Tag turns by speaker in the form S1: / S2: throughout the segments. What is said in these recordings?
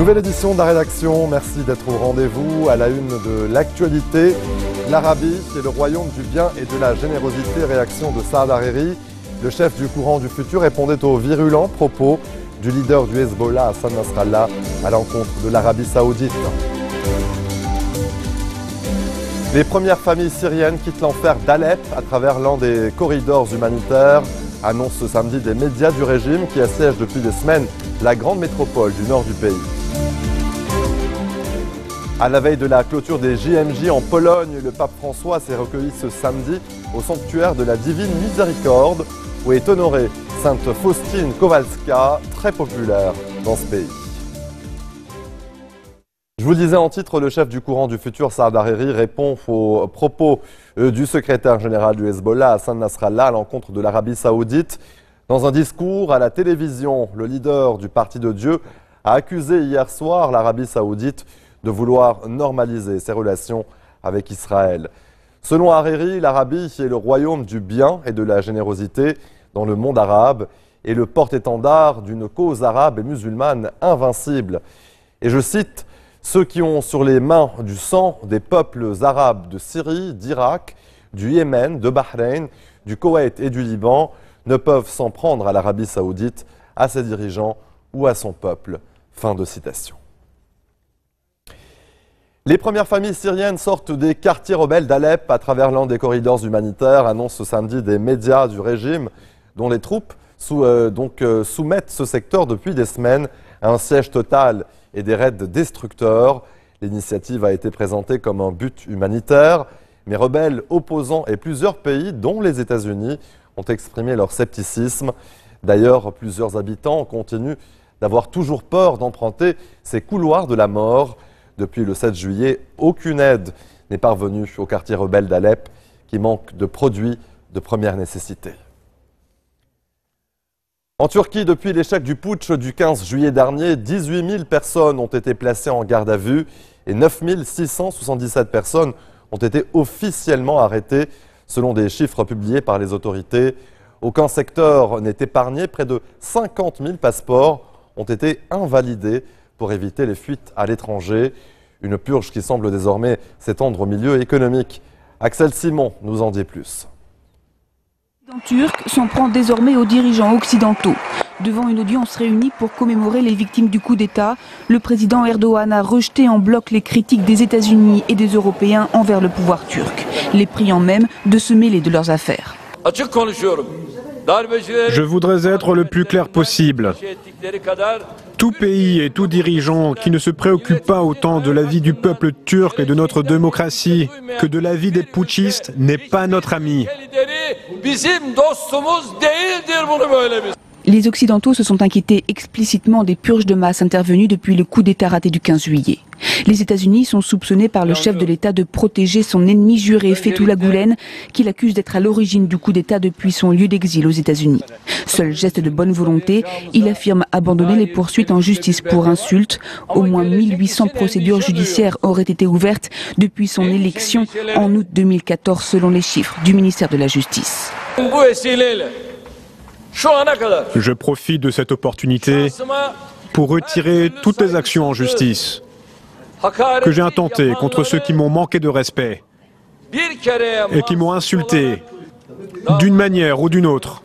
S1: Nouvelle édition de la rédaction, merci d'être au rendez-vous. À la une de l'actualité, l'Arabie est le royaume du bien et de la générosité. Réaction de Saad Hariri, le chef du courant du futur, répondait aux virulents propos du leader du Hezbollah, Hassan Nasrallah, à l'encontre de l'Arabie saoudite. Les premières familles syriennes quittent l'enfer d'Alep à travers l'un des corridors humanitaires, annonce ce samedi des médias du régime qui assiègent depuis des semaines la grande métropole du nord du pays. À la veille de la clôture des JMJ en Pologne, le pape François s'est recueilli ce samedi au sanctuaire de la Divine Miséricorde, où est honorée Sainte Faustine Kowalska, très populaire dans ce pays. Je vous le disais en titre, le chef du courant du futur, Saad Hariri, répond aux propos du secrétaire général du Hezbollah, Hassan Nasrallah, à l'encontre de l'Arabie saoudite. Dans un discours à la télévision, le leader du Parti de Dieu a accusé hier soir l'Arabie saoudite de vouloir normaliser ses relations avec Israël. Selon Hariri, l'Arabie est le royaume du bien et de la générosité dans le monde arabe et le porte-étendard d'une cause arabe et musulmane invincible. Et je cite, « Ceux qui ont sur les mains du sang des peuples arabes de Syrie, d'Irak, du Yémen, de Bahreïn, du Koweït et du Liban ne peuvent s'en prendre à l'Arabie saoudite, à ses dirigeants ou à son peuple. » Fin de citation. Les premières familles syriennes sortent des quartiers rebelles d'Alep à travers l'un des corridors humanitaires, annonce ce samedi des médias du régime, dont les troupes soumettent ce secteur depuis des semaines à un siège total et des raids destructeurs. L'initiative a été présentée comme un but humanitaire, mais rebelles opposants et plusieurs pays, dont les États-Unis, ont exprimé leur scepticisme. D'ailleurs, plusieurs habitants continuent d'avoir toujours peur d'emprunter ces couloirs de la mort. Depuis le 7 juillet, aucune aide n'est parvenue au quartier rebelle d'Alep qui manque de produits de première nécessité. En Turquie, depuis l'échec du putsch du 15 juillet dernier, 18 000 personnes ont été placées en garde à vue et 9 677 personnes ont été officiellement arrêtées, selon des chiffres publiés par les autorités. Aucun secteur n'est épargné, près de 50 000 passeports ont été invalidés pour éviter les fuites à l'étranger. Une purge qui semble désormais s'étendre au milieu économique. Axel Simon nous en dit plus.
S2: Le président turc s'en prend désormais aux dirigeants occidentaux. Devant une audience réunie pour commémorer les victimes du coup d'État, le président Erdogan a rejeté en bloc les critiques des États-Unis et des Européens envers le pouvoir turc, les priant même de se mêler de leurs affaires.
S3: Je voudrais être le plus clair possible. Tout pays et tout dirigeant qui ne se préoccupe pas autant de la vie du peuple turc et de notre démocratie que de la vie des putschistes n'est pas notre ami.
S2: Les Occidentaux se sont inquiétés explicitement des purges de masse intervenues depuis le coup d'État raté du 15 juillet. Les États-Unis sont soupçonnés par le chef de l'État de protéger son ennemi juré, Fethullah Gülen, qu'il accuse d'être à l'origine du coup d'État depuis son lieu d'exil aux États-Unis. Seul geste de bonne volonté, il affirme abandonner les poursuites en justice pour insultes. Au moins 1800 procédures judiciaires auraient été ouvertes depuis son élection en août 2014, selon les chiffres du ministère de la Justice.
S3: Je profite de cette opportunité pour retirer toutes les actions en justice que j'ai intentées contre ceux qui m'ont manqué de respect et qui m'ont insulté d'une manière ou d'une autre.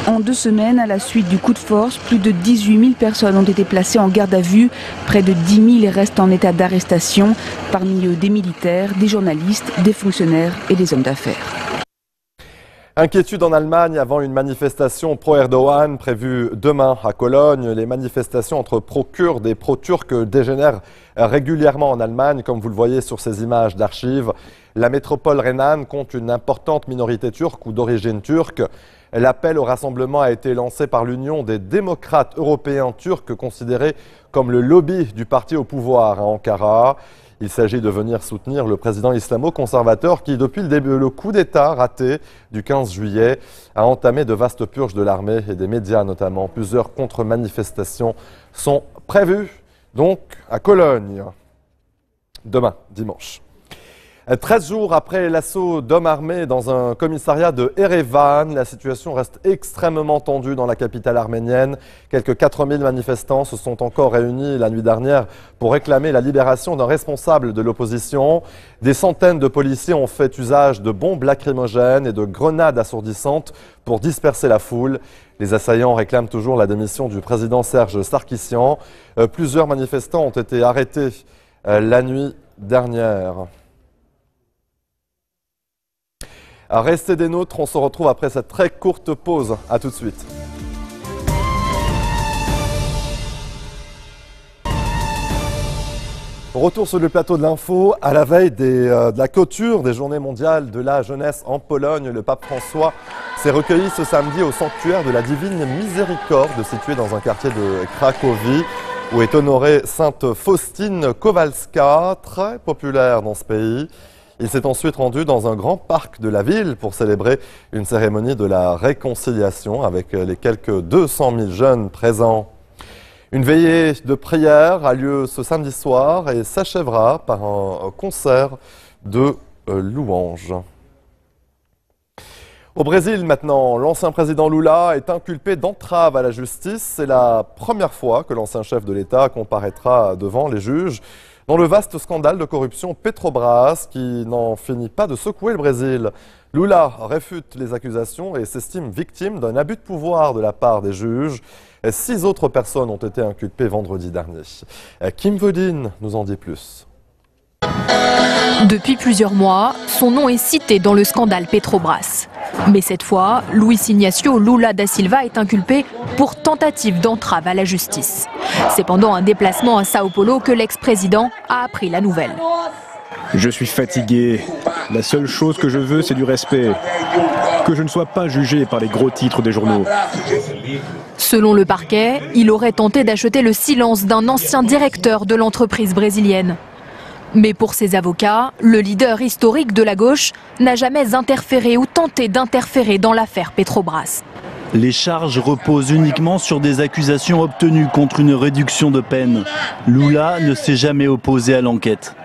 S2: En 2 semaines, à la suite du coup de force, plus de 18 000 personnes ont été placées en garde à vue. Près de 10 000 restent en état d'arrestation, parmi eux des militaires, des journalistes, des fonctionnaires et des hommes d'affaires.
S1: Inquiétude en Allemagne avant une manifestation pro-Erdogan prévue demain à Cologne. Les manifestations entre pro-kurdes et pro-turcs dégénèrent régulièrement en Allemagne, comme vous le voyez sur ces images d'archives. La métropole rhénane compte une importante minorité turque ou d'origine turque. L'appel au rassemblement a été lancé par l'Union des démocrates européens turcs, considérés comme le lobby du parti au pouvoir à Ankara. Il s'agit de venir soutenir le président islamo-conservateur qui, depuis le coup d'État raté du 15 juillet, a entamé de vastes purges de l'armée et des médias notamment. Plusieurs contre-manifestations sont prévues donc à Cologne, demain, dimanche. 13 jours après l'assaut d'hommes armés dans un commissariat de Erevan, la situation reste extrêmement tendue dans la capitale arménienne. Quelques 4000 manifestants se sont encore réunis la nuit dernière pour réclamer la libération d'un responsable de l'opposition. Des centaines de policiers ont fait usage de bombes lacrymogènes et de grenades assourdissantes pour disperser la foule. Les assaillants réclament toujours la démission du président Serge Sarkissian. Plusieurs manifestants ont été arrêtés la nuit dernière. Restez des nôtres, on se retrouve après cette très courte pause. A tout de suite. Retour sur le plateau de l'info. À la veille de la clôture des Journées mondiales de la jeunesse en Pologne, le pape François s'est recueilli ce samedi au sanctuaire de la Divine Miséricorde, situé dans un quartier de Cracovie, où est honorée Sainte Faustine Kowalska, très populaire dans ce pays. Il s'est ensuite rendu dans un grand parc de la ville pour célébrer une cérémonie de la réconciliation avec les quelques 200 000 jeunes présents. Une veillée de prière a lieu ce samedi soir et s'achèvera par un concert de louanges. Au Brésil maintenant, l'ancien président Lula est inculpé d'entrave à la justice. C'est la première fois que l'ancien chef de l'État comparaîtra devant les juges dans le vaste scandale de corruption Petrobras qui n'en finit pas de secouer le Brésil. Lula réfute les accusations et s'estime victime d'un abus de pouvoir de la part des juges. 6 autres personnes ont été inculpées vendredi dernier. Kim Vodin nous en dit plus.
S4: Depuis plusieurs mois, son nom est cité dans le scandale Petrobras. Mais cette fois, Luiz Inácio Lula da Silva est inculpé pour tentative d'entrave à la justice. C'est pendant un déplacement à Sao Paulo que l'ex-président a appris la nouvelle.
S3: Je suis fatigué. La seule chose que je veux, c'est du respect. Que je ne sois pas jugé par les gros titres des journaux.
S4: Selon le parquet, il aurait tenté d'acheter le silence d'un ancien directeur de l'entreprise brésilienne. Mais pour ses avocats, le leader historique de la gauche n'a jamais interféré ou tenté d'interférer dans l'affaire Petrobras.
S5: Les charges reposent uniquement sur des accusations obtenues contre une réduction de peine. Lula ne s'est jamais opposé à l'enquête.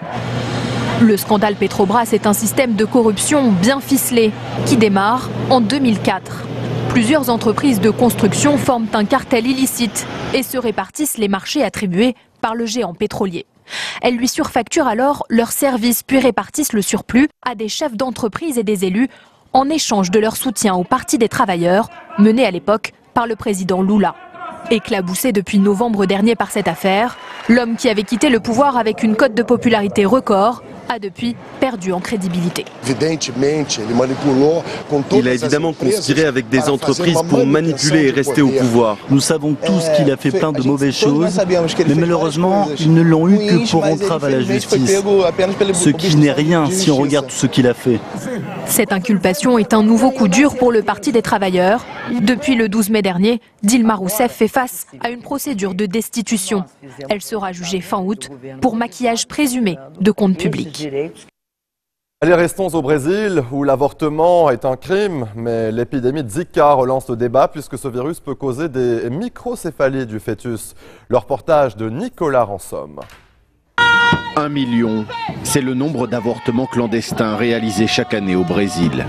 S4: Le scandale Petrobras est un système de corruption bien ficelé qui démarre en 2004. Plusieurs entreprises de construction forment un cartel illicite et se répartissent les marchés attribués par le géant pétrolier. Elles lui surfacturent alors leurs services puis répartissent le surplus à des chefs d'entreprise et des élus en échange de leur soutien au Parti des travailleurs, mené à l'époque par le président Lula. Éclaboussé depuis novembre dernier par cette affaire, l'homme qui avait quitté le pouvoir avec une cote de popularité record a depuis perdu en crédibilité.
S6: Il a évidemment conspiré avec des entreprises pour manipuler et rester au pouvoir.
S5: Nous savons tous qu'il a fait plein de mauvaises choses, mais malheureusement, ils ne l'ont eu que pour entrave à la justice. Ce qui n'est rien si on regarde tout ce qu'il a fait.
S4: Cette inculpation est un nouveau coup dur pour le Parti des travailleurs. Depuis le 12 mai dernier, Dilma Rousseff fait face à une procédure de destitution. Elle sera jugée fin août pour maquillage présumé de comptes publics.
S1: Allez, restons au Brésil où l'avortement est un crime, mais l'épidémie de Zika relance le débat puisque ce virus peut causer des microcéphalies du fœtus. Le reportage de Nicolas Ransom.
S7: 1 million, c'est le nombre d'avortements clandestins réalisés chaque année au Brésil.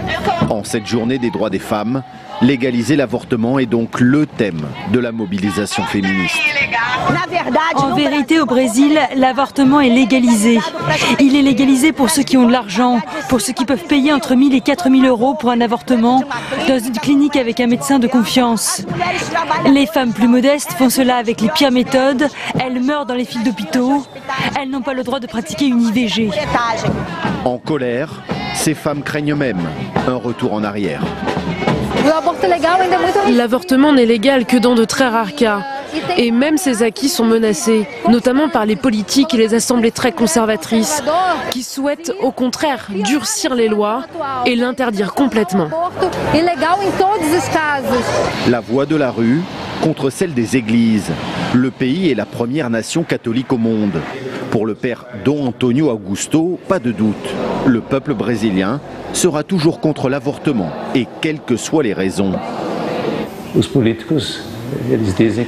S7: En cette journée des droits des femmes, légaliser l'avortement est donc le thème de la mobilisation féministe.
S8: En vérité, au Brésil, l'avortement est légalisé. Il est légalisé pour ceux qui ont de l'argent, pour ceux qui peuvent payer entre 1 000 et 4 000 euros pour un avortement dans une clinique avec un médecin de confiance. Les femmes plus modestes font cela avec les pires méthodes. Elles meurent dans les files d'hôpitaux. Elles n'ont pas le droit de pratiquer une IVG.
S7: En colère, ces femmes craignent même un retour en arrière.
S9: L'avortement n'est légal que dans de très rares cas. Et même ces acquis sont menacés, notamment par les politiques et les assemblées très conservatrices, qui souhaitent au contraire durcir les lois et l'interdire complètement.
S7: La voix de la rue contre celle des églises. Le pays est la première nation catholique au monde. Pour le père Dom Antonio Augusto, pas de doute, le peuple brésilien sera toujours contre l'avortement, et quelles que soient les raisons.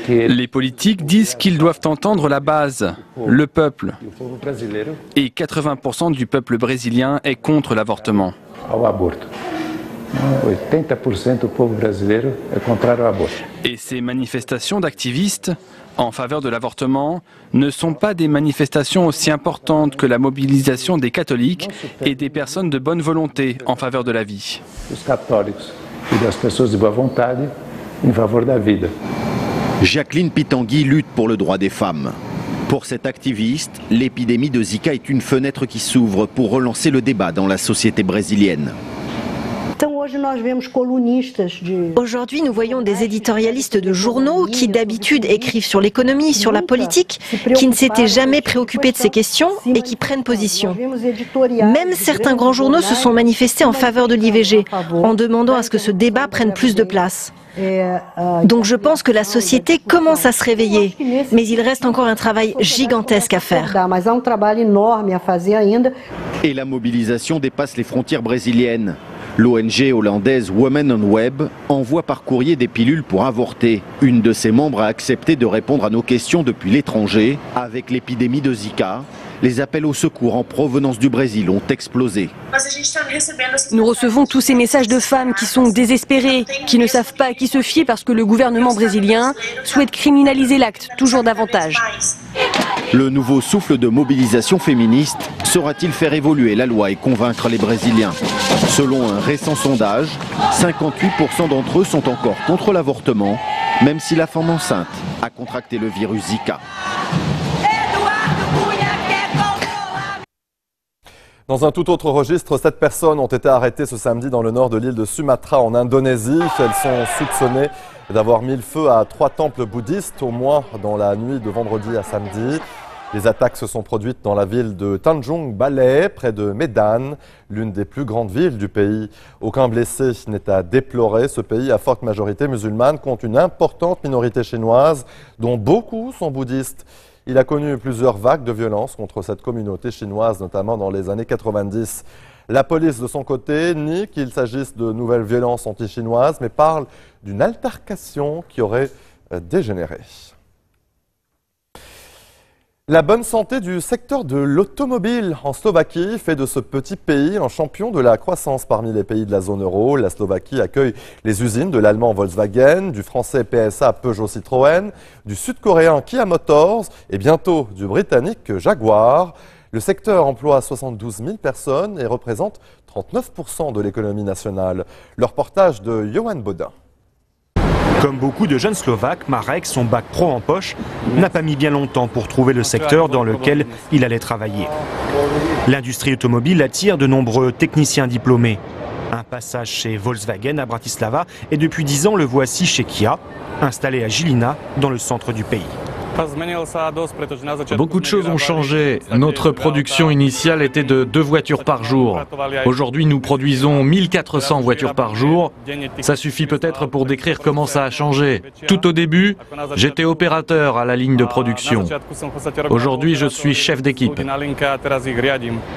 S10: Les politiques disent qu'ils doivent entendre la base, le peuple. Et 80% du peuple brésilien est contre l'avortement. Et ces manifestations d'activistes en faveur de l'avortement ne sont pas des manifestations aussi importantes que la mobilisation des catholiques et des personnes de bonne volonté en faveur de la vie.
S7: Jacqueline Pitangui lutte pour le droit des femmes. Pour cette activiste, l'épidémie de Zika est une fenêtre qui s'ouvre pour relancer le débat dans la société brésilienne.
S11: Aujourd'hui, nous voyons des éditorialistes de journaux qui d'habitude écrivent sur l'économie, sur la politique, qui ne s'étaient jamais préoccupés de ces questions et qui prennent position. Même certains grands journaux se sont manifestés en faveur de l'IVG, en demandant à ce que ce débat prenne plus de place. Donc je pense que la société commence à se réveiller, mais il reste encore un travail gigantesque à faire.
S7: Et la mobilisation dépasse les frontières brésiliennes. L'ONG hollandaise Women on Web envoie par courrier des pilules pour avorter. Une de ses membres a accepté de répondre à nos questions depuis l'étranger. Avec l'épidémie de Zika, les appels au secours en provenance du Brésil ont explosé.
S8: Nous recevons tous ces messages de femmes qui sont désespérées, qui ne savent pas à qui se fier parce que le gouvernement brésilien souhaite criminaliser l'acte toujours davantage.
S7: Le nouveau souffle de mobilisation féministe saura-t-il faire évoluer la loi et convaincre les Brésiliens? Selon un récent sondage, 58% d'entre eux sont encore contre l'avortement, même si la femme enceinte a contracté le virus Zika.
S1: Dans un tout autre registre, 7 personnes ont été arrêtées ce samedi dans le nord de l'île de Sumatra en Indonésie. Elles sont soupçonnées d'avoir mis le feu à 3 temples bouddhistes, au moins dans la nuit de vendredi à samedi. Les attaques se sont produites dans la ville de Tanjung Balai, près de Medan, l'une des plus grandes villes du pays. Aucun blessé n'est à déplorer. Ce pays à forte majorité musulmane compte une importante minorité chinoise, dont beaucoup sont bouddhistes. Il a connu plusieurs vagues de violence contre cette communauté chinoise, notamment dans les années 90. La police, de son côté, nie qu'il s'agisse de nouvelles violences anti-chinoises, mais parle d'une altercation qui aurait dégénéré. La bonne santé du secteur de l'automobile en Slovaquie fait de ce petit pays un champion de la croissance parmi les pays de la zone euro. La Slovaquie accueille les usines de l'allemand Volkswagen, du français PSA Peugeot Citroën, du sud-coréen Kia Motors et bientôt du britannique Jaguar. Le secteur emploie 72 000 personnes et représente 39% de l'économie nationale. Le reportage de Johan Baudin.
S12: Comme beaucoup de jeunes Slovaques, Marek, son bac pro en poche, n'a pas mis bien longtemps pour trouver le secteur dans lequel il allait travailler. L'industrie automobile attire de nombreux techniciens diplômés. Un passage chez Volkswagen à Bratislava et depuis 10 ans le voici chez Kia, installé à Žilina, dans le centre du pays.
S13: Beaucoup de choses ont changé. Notre production initiale était de 2 voitures par jour. Aujourd'hui, nous produisons 1400 voitures par jour. Ça suffit peut-être pour décrire comment ça a changé. Tout au début, j'étais opérateur à la ligne de production. Aujourd'hui, je suis chef d'équipe.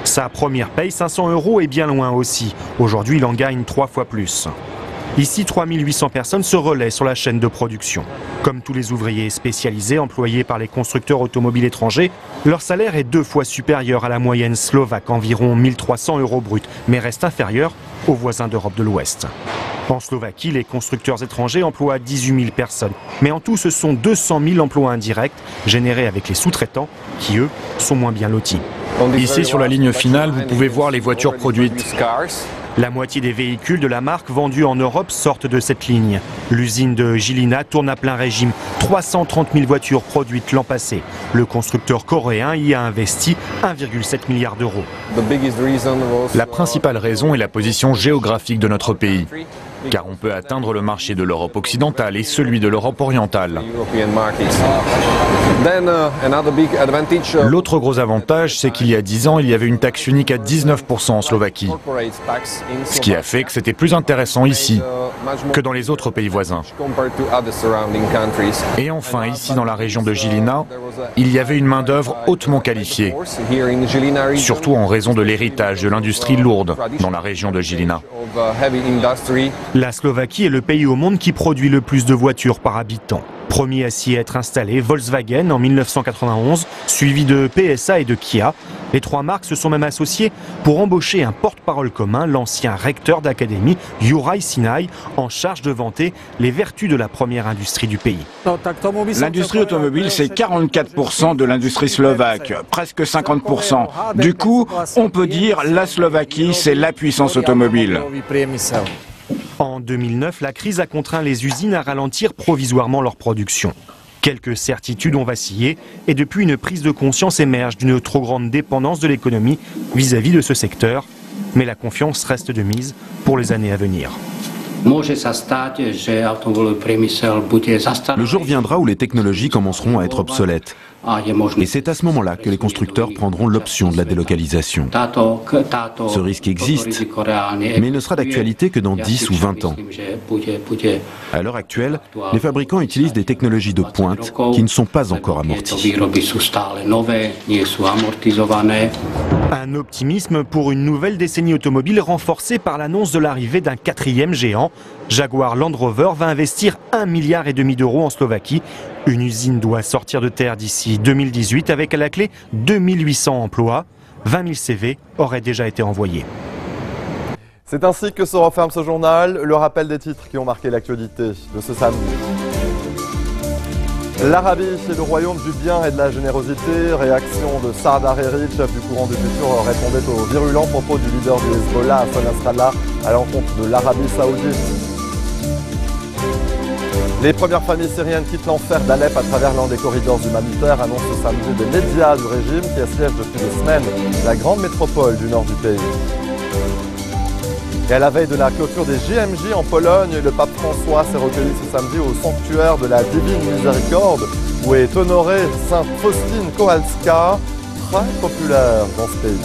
S12: Sa première paye, 500 €, est bien loin aussi. Aujourd'hui, il en gagne 3 fois plus. Ici, 3800 personnes se relaient sur la chaîne de production. Comme tous les ouvriers spécialisés employés par les constructeurs automobiles étrangers, leur salaire est 2 fois supérieur à la moyenne slovaque, environ 1300 € bruts, mais reste inférieur aux voisins d'Europe de l'Ouest. En Slovaquie, les constructeurs étrangers emploient 18 000 personnes. Mais en tout, ce sont 200 000 emplois indirects générés avec les sous-traitants qui, eux, sont moins bien lotis.
S13: Ici, sur la ligne finale, vous pouvez voir les voitures produites.
S12: La moitié des véhicules de la marque vendus en Europe sortent de cette ligne. L'usine de Žilina tourne à plein régime. 330 000 voitures produites l'an passé. Le constructeur coréen y a investi 1,7 milliard d'euros.
S13: La principale raison est la position géographique de notre pays, car on peut atteindre le marché de l'Europe occidentale et celui de l'Europe orientale. L'autre gros avantage, c'est qu'il y a 10 ans, il y avait une taxe unique à 19% en Slovaquie, ce qui a fait que c'était plus intéressant ici que dans les autres pays voisins. Et enfin, ici dans la région de Žilina, il y avait une main-d'œuvre hautement qualifiée, surtout en raison de l'héritage de l'industrie lourde dans la région de Žilina.
S12: La Slovaquie est le pays au monde qui produit le plus de voitures par habitant. Premier à s'y être installé, Volkswagen en 1991, suivi de PSA et de Kia. Les trois marques se sont même associées pour embaucher un porte-parole commun, l'ancien recteur d'académie, Juraj Sinai, en charge de vanter les vertus de la première industrie du pays.
S14: L'industrie automobile, c'est 44% de l'industrie slovaque, presque 50%. Du coup, on peut dire la Slovaquie, c'est la puissance automobile.
S12: En 2009, la crise a contraint les usines à ralentir provisoirement leur production. Quelques certitudes ont vacillé et depuis une prise de conscience émerge d'une trop grande dépendance de l'économie vis-à-vis de ce secteur. Mais la confiance reste de mise pour les années à venir.
S15: Le jour viendra où les technologies commenceront à être obsolètes. Et c'est à ce moment-là que les constructeurs prendront l'option de la délocalisation. Ce risque existe, mais il ne sera d'actualité que dans 10 ou 20 ans. À l'heure actuelle, les fabricants utilisent des technologies de pointe qui ne sont pas encore amorties.
S12: Un optimisme pour une nouvelle décennie automobile renforcée par l'annonce de l'arrivée d'un quatrième géant. Jaguar Land Rover va investir 1,5 milliard d'euros en Slovaquie. Une usine doit sortir de terre d'ici 2018 avec à la clé 2800 emplois. 20 000 CV auraient déjà été envoyés.
S1: C'est ainsi que se referme ce journal. Le rappel des titres qui ont marqué l'actualité de ce samedi. L'Arabie est le royaume du bien et de la générosité. Réaction de Saad Hariri, le chef du courant du futur, répondait aux virulents propos du leader du Hezbollah, Hassan Nasrallah, à l'encontre de l'Arabie saoudite. Les premières familles syriennes quittent l'enfer d'Alep à travers l'un des corridors humanitaires, annonce ce samedi des médias du régime qui assiègent depuis des semaines la grande métropole du nord du pays. Et à la veille de la clôture des JMJ en Pologne, le pape François s'est recueilli ce samedi au sanctuaire de la Divine Miséricorde, où est honorée Sainte Faustine Kowalska, très populaire dans ce pays.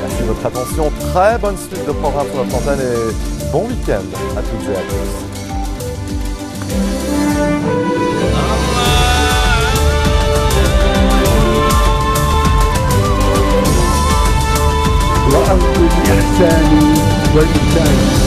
S1: Merci de votre attention, très bonne suite de programme sur notre antenne et bon week-end à toutes et à tous.
S16: وأول إحساني والإحسان